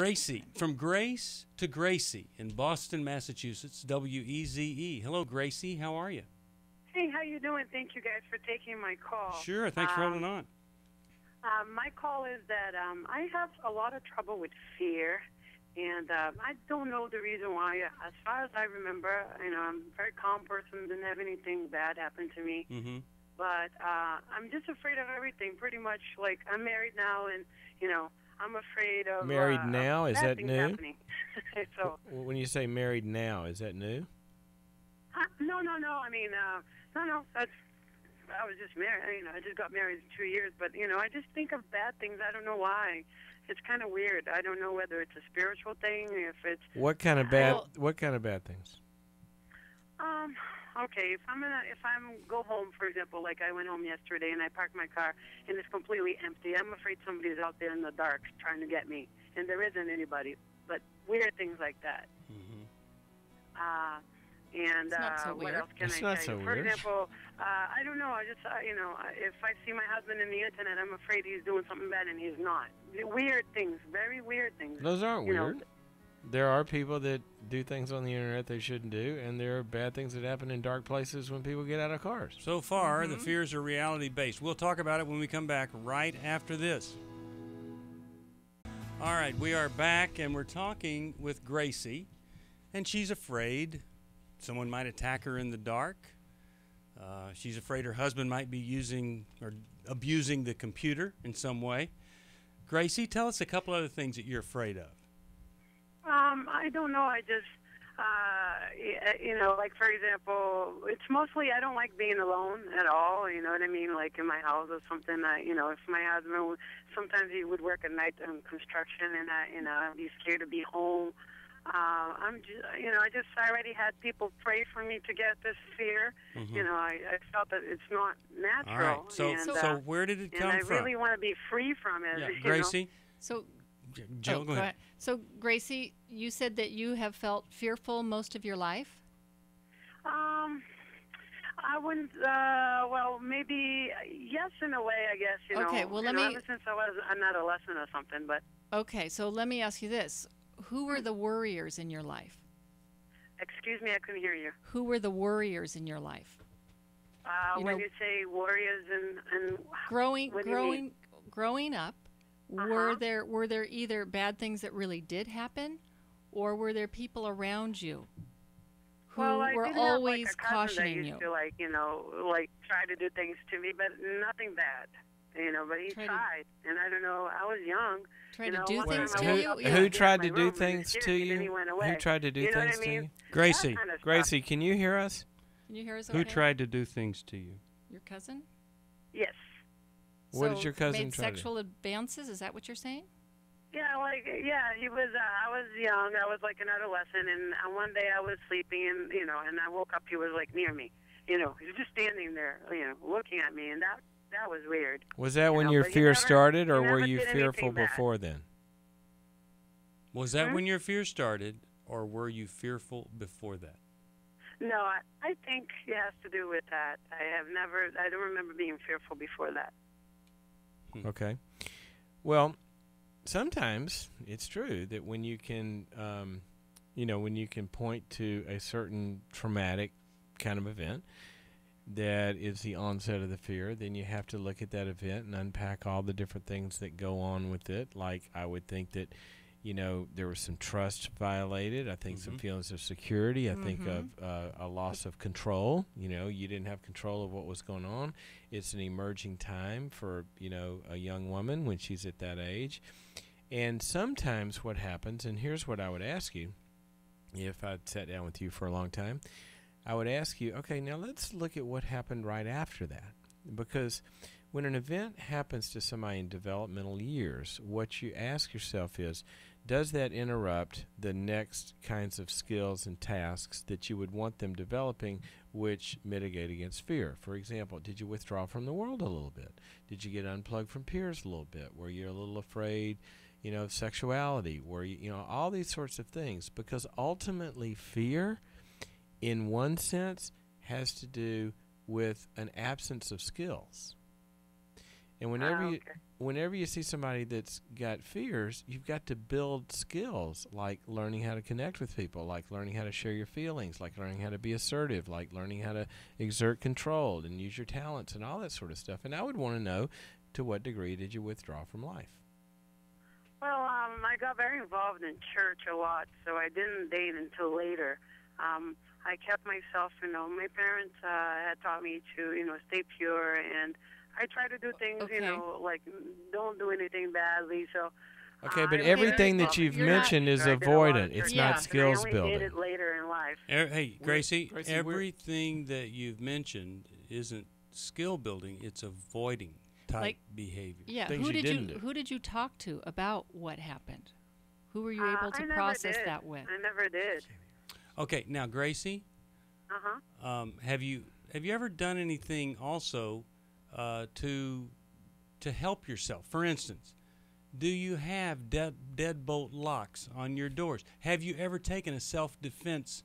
Gracie, from Grace to Gracie in Boston, Massachusetts, WEZE. Hello, Gracie. How are you? Hey, how you doing? Thank you guys for taking my call. Sure. Thanks for holding on. My call is that I have a lot of trouble with fear, and I don't know the reason why. As far as I remember, I'm a very calm person, didn't have anything bad happen to me. Mm-hmm. But I'm just afraid of everything, pretty much. Like, I'm married now, and, I'm afraid of Married now? Is bad that things new? happening. So, When you say married now, is that new? no. I mean, no. I was just married. I just got married 2 years, but I just think of bad things. I don't know why. It's kind of weird. I don't know whether it's a spiritual thing, if it's What kind of bad? What kind of bad things? Okay, if I'm go home, for example, like I went home yesterday and I parked my car and it's completely empty. I'm afraid somebody's out there in the dark trying to get me, and there isn't anybody. But weird things like that. Mm-hmm. And It's not so what weird. else can It's I not tell so you? For weird. example, I don't know. I just, if I see my husband in the internet, I'm afraid he's doing something bad and he's not. Weird things, very weird things. Those aren't You know, weird. There are people that do things on the internet they shouldn't do, and there are bad things that happen in dark places when people get out of cars. So far, the fears are reality-based. We'll talk about it when we come back right after this. All right, we are back, and we're talking with Gracie, and she's afraid someone might attack her in the dark. She's afraid her husband might be using or abusing the computer in some way. Gracie, tell us a couple other things that you're afraid of. I don't know. I just, like, for example, it's mostly I don't like being alone at all. You know what I mean? Like in my house or something. If my husband, sometimes he would work at night in construction, and I'd be scared to be home. I already had people pray for me to get this fear. Mm-hmm. I felt that it's not natural. All right. So where did it come and I from? really want to be free from it. Yeah, you know? Gracie. So, Jill, go ahead. So, Gracie, you said that you have felt fearful most of your life? I wouldn't. Well, maybe yes, in a way, I guess. Okay, well, let me. Ever since I was an adolescent or something, but. Okay, so let me ask you this: who were the worriers in your life? Excuse me, I couldn't hear you. Who were the worriers in your life? When you say warriors and growing up, were there either bad things that really did happen, or were there people around you who were always have, like, a cousin cautioning that used you? to, try to do things to me, but nothing bad. But he tried, and I don't know. I was young. Try to do one things time to I you? woke up Who in tried my to do room, and he things scared to me, then you? he went away. Who tried to do You know things what I to mean? you? Gracie. That kind of stuff. Gracie, can you hear us? Can you hear us? Who okay? tried to do things to you? Your cousin? Yes. What So did your cousin made try to do? sexual advances? Is that what you're saying? Yeah, he was. I was young. I was like an adolescent, and one day I was sleeping, and I woke up. He was like near me. He was just standing there, looking at me, and that was weird. Was that when your but he fear never- started, he or never were you did anything fearful bad. before then? Was that when your fear started, or were you fearful before that? No, I think it has to do with that. I don't remember being fearful before that. Okay. Well, sometimes it's true that when you can, when you can point to a certain traumatic kind of event that is the onset of the fear, then you have to look at that event and unpack all the different things that go on with it. Like, I would think that, there was some trust violated. I think some feelings of security. I think of a loss of control. You didn't have control of what was going on. It's an emerging time for, a young woman when she's at that age. And sometimes what happens, and here's what I would ask you, if I'd sat down with you for a long time, I would ask you, okay, now let's look at what happened right after that. Because when an event happens to somebody in developmental years, what you ask yourself is, does that interrupt the next kinds of skills and tasks that you would want them developing which mitigate against fear? For example, did you withdraw from the world a little bit? Did you get unplugged from peers a little bit? Were you a little afraid, of sexuality? Were you, all these sorts of things? Because ultimately fear, in one sense, has to do with an absence of skills. And whenever you see somebody that's got fears, you've got to build skills like learning how to connect with people, like learning how to share your feelings, like learning how to be assertive, like learning how to exert control and use your talents and all that sort of stuff. And I would want to know, to what degree did you withdraw from life? Well, I got very involved in church a lot, so I didn't date until later. I kept myself, my parents had taught me to, stay pure, and I try to do things, like don't do anything badly. So. Okay, but everything that you've mentioned is avoidant. It's not skills building. I only did it later in life. Hey, Gracie, everything that you've mentioned isn't skill building. It's avoiding type behavior. Yeah, who did you talk to about what happened? Who were you able to process that with? I never did. Okay, now Gracie. Have you ever done anything also to help yourself? For instance, do you have deadbolt locks on your doors? Have you ever taken a self-defense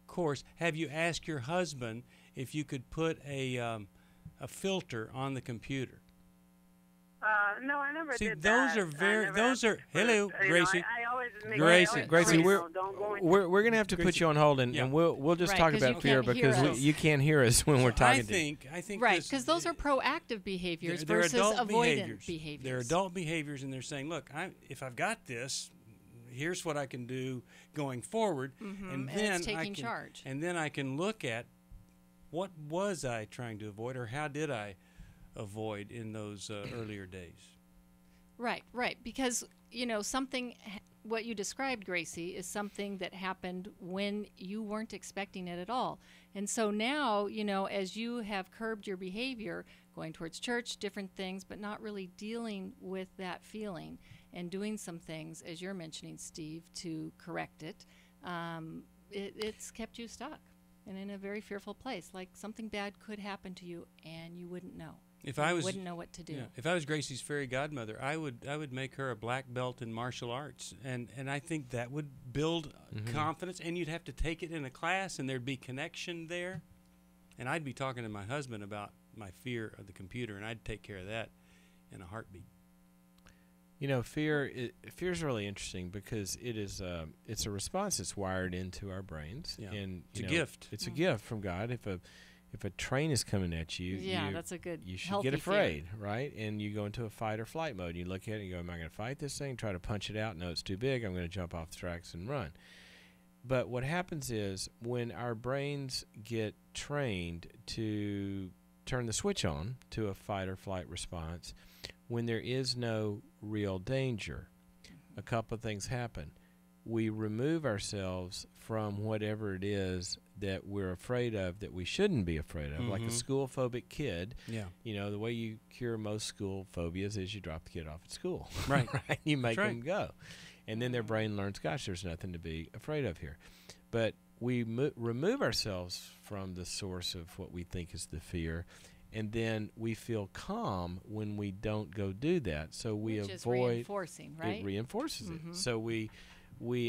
course? Have you asked your husband if you could put a filter on the computer? No, I never See, did those that. are hello, Gracie. I always make Gracie, we're we're gonna have to put you on hold, and we'll just talk about fear because you can't hear us when we're talking. I think right, because those are proactive behaviors versus avoidant behaviors. They're adult behaviors, and they're saying, "Look, if I've got this, here's what I can do going forward," and then it's taking charge. And then I can look at what was I trying to avoid, or how did I avoid in those earlier days. Right, because something what you described, Gracie, is something that happened when you weren't expecting it at all. And so now, as you have curbed your behavior, going towards church, different things, but not really dealing with that feeling and doing some things, as you're mentioning, Steve, to correct it, it's kept you stuck and in a very fearful place, like something bad could happen to you and you wouldn't know. Wouldn't know what to do. Yeah, if I was Gracie's fairy godmother, I would make her a black belt in martial arts, and I think that would build confidence. And you'd have to take it in a class, and there'd be connection there. And I'd be talking to my husband about my fear of the computer, and I'd take care of that in a heartbeat. Fear is really interesting because it's a response that's wired into our brains, and it's a gift. It's a gift from God. If a train is coming at you, that's a good. You should get afraid, right? And you go into a fight or flight mode. You look at it and you go, "Am I going to fight this thing? Try to punch it out? No, it's too big. I'm going to jump off the tracks and run." But what happens is when our brains get trained to turn the switch on to a fight or flight response, when there is no real danger, a couple of things happen. We remove ourselves from whatever it is that we're afraid of that we shouldn't be afraid of, like a school-phobic kid. Yeah. The way you cure most school phobias is you drop the kid off at school. Right. Right? You make them go. And then their brain learns, gosh, there's nothing to be afraid of here. But we remove ourselves from the source of what we think is the fear, and then we feel calm when we don't go do that. So we Which avoid is reinforcing, right? It reinforces it. So we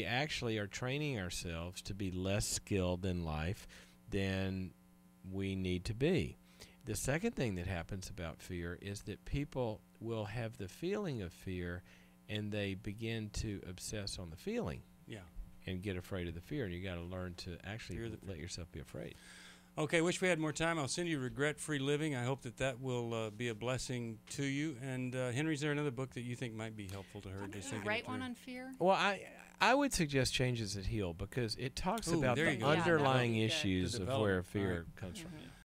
actually are training ourselves to be less skilled in life than we need to be. The second thing that happens about fear is that people will have the feeling of fear and they begin to obsess on the feeling. Yeah. And get afraid of the fear. And you got to learn to actually let yourself be afraid. Okay, wish we had more time. I'll send you Regret-Free Living. I hope that will be a blessing to you. And Henry, is there another book that you think might be helpful to her? Just write one on fear? Well, I would suggest Changes That Heal because it talks about the underlying issues of where fear comes from.